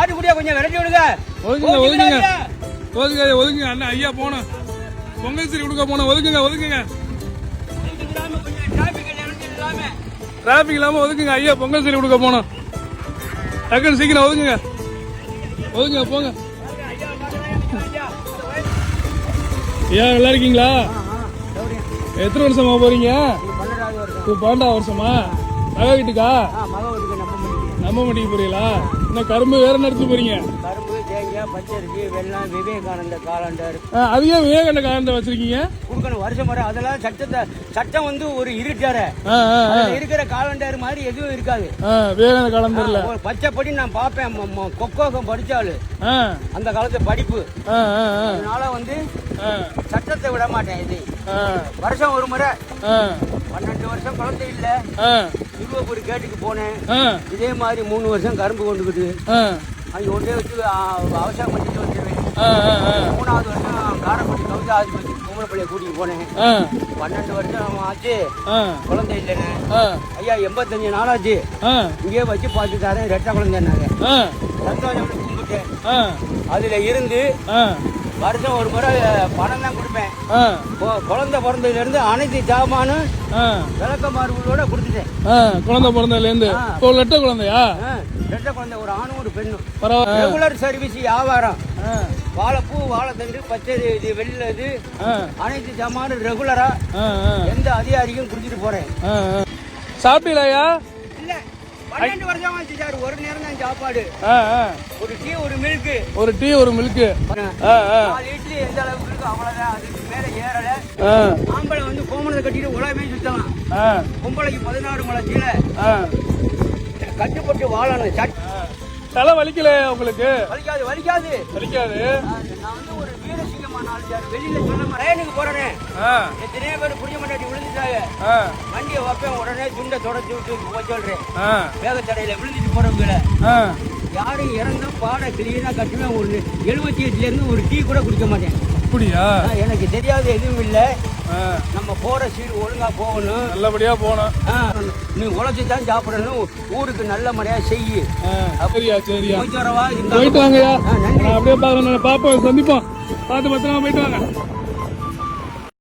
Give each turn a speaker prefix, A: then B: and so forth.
A: ஆட்டுக்குடியா கொஞ்சம் விரட்டி விடுங்க.
B: ஒதுக்குங்க ஒதுக்குங்க ஒதுக்குங்க ஒதுக்குங்க அண்ணா ஐயா போனோம் பொங்கல் சரி கொடுக்க போனோம் ஒதுக்குங்க ஒதுக்குங்க டிராபிக் இல்லாம ஒதுக்குங்க ஐயா பொங்கல் சரி கொடுக்க போனோம் டக்குன்னு சீக்கிரம் ஒதுக்குங்க ஒதுங்க போங்க ஐயா நல்லா இருக்கீங்களா எத்தனை வருஷமா போறீங்க 12 வருஷமா மக வீட்டுக்கா நம்ம மட்டிக்கு போறீங்களா இன்னும் கரும்பு வேற நடத்து போறீங்க
A: கரும்பு தேங்காய் பச்சரிசி வெள்ளம் விவேகானந்த காலண்டர்
B: அதையே விவேகானந்த காலண்டர் வச்சிருக்கீங்க
A: கொடுக்கணும் வருஷம் வர அதெல்லாம் சட்டம் வந்து ஒரு இருட்டார இருக்கிற காலண்டர் மாதிரி எதுவும் இருக்காது
B: விவேகானந்த காலண்டர்ல
A: பச்சைப்படி நான் பாப்பேன் கொக்கோகம் படிச்சாலு அந்த காலத்து படிப்பு அதனால வந்து சட்டத்தை விட மாட்டேன் இது வருஷம் ஒரு முறை 12 வருஷம் குழந்தை இல்ல திருவப்பூர் கேட்டுக்கு போனேன் இதே மாதிரி 3 வருஷம் கரும்பு கொண்டுக்கிட்டு அங்க ஒன்றே வச்சு அவசரம் பண்ணிட்டு வந்துடுவேன் 3வது வருஷம் காரப்பட்டி கவிதா ஆஸ்பத்திரி பொம்பளைப்பள்ளியை கூட்டிட்டு போனேன் 12 வருஷம் ஆச்சு குழந்தை இல்லைன்னு ஐயா 85 நாளாச்சு இங்கே வச்சு பார்த்து தரேன் ரெட்டை குழந்தைன்னாங்க சந்தோஷம் கும்பிட்டேன் அதுல இருந்து வருஷம் ஒரு முறை பணம் தான் கொடுப்பேன் குழந்தை பிறந்ததுல இருந்து அனைத்து ஜாமானும் விளக்கமாறுகளோட கொடுத்துட்டேன்
B: குழந்தை பிறந்ததுல இருந்து ரெட்டை குழந்தையா
A: ரெட்டை குழந்தை ஒரு ஆணும் ஒரு பெண்ணும் ரெகுலர் சர்வீஸ் வியாபாரம் வாழைப்பூ வாழைத்தண்டு பச்சை இது வெள்ளை இது அனைத்து ஜாமானும் ரெகுலரா எந்த அதிகாரிக்கும் குடிச்சிட்டு போறேன்
B: சாப்பிட்டீங்களா
A: இல்ல 12 வருஷம் ஆச்சு சார் ஒரு நேரம் தான் சாப்பாடு ஒரு டீ ஒரு மில்க் 4 இட்லி எந்த அளவுக்கு இருக்கு அவ்வளவுதான் அதுக்கு மேல ஏறல ஆம்பளை வந்து கோமணத்தை கட்டிட்டு உலகமே சுத்தலாம் பொம்பளைக்கு 16 முளை கீழே கட்டுப்பட்டு வாழணும்
B: தலை வலிக்கல உங்களுக்கு
A: வலிக்காது நான் வந்து ஒரு வீரசிங்கமான ஆள் சார் வெளியில சொன்ன ரேனுக்கு போறேன் எத்தனையோ பேர் புரிய மாட்டாட்டி விழுந்துட்டாங்க வண்டியை வைப்பேன் உடனே துண்டை தொடச்சு விட்டு போய் சொல்றேன் வேகத்தடையில விழுந்துட்டு போறவங்கள யாரும் இறந்தா பாட கிளீனா கட்டுவேன் ஒரு 78ல இருந்து ஒரு டீ கூட குடிக்க மாட்டேன்
B: அப்படியா
A: எனக்கு தெரியாது எதுவும் இல்ல நம்ம போற சீடு ஒழுங்கா போகணும்
B: நல்லபடியா போகணும்
A: நீ உழைச்சி தான் சாப்பிடணும் ஊருக்கு நல்ல முறையா செய்யு
B: சரியா சரியா
A: போயிட்டு வரவா
B: போயிட்டு வாங்கயா அப்படியே பாப்போம் சந்திப்போம் பார்த்து பத்திரமா போயிட்டு வாங்க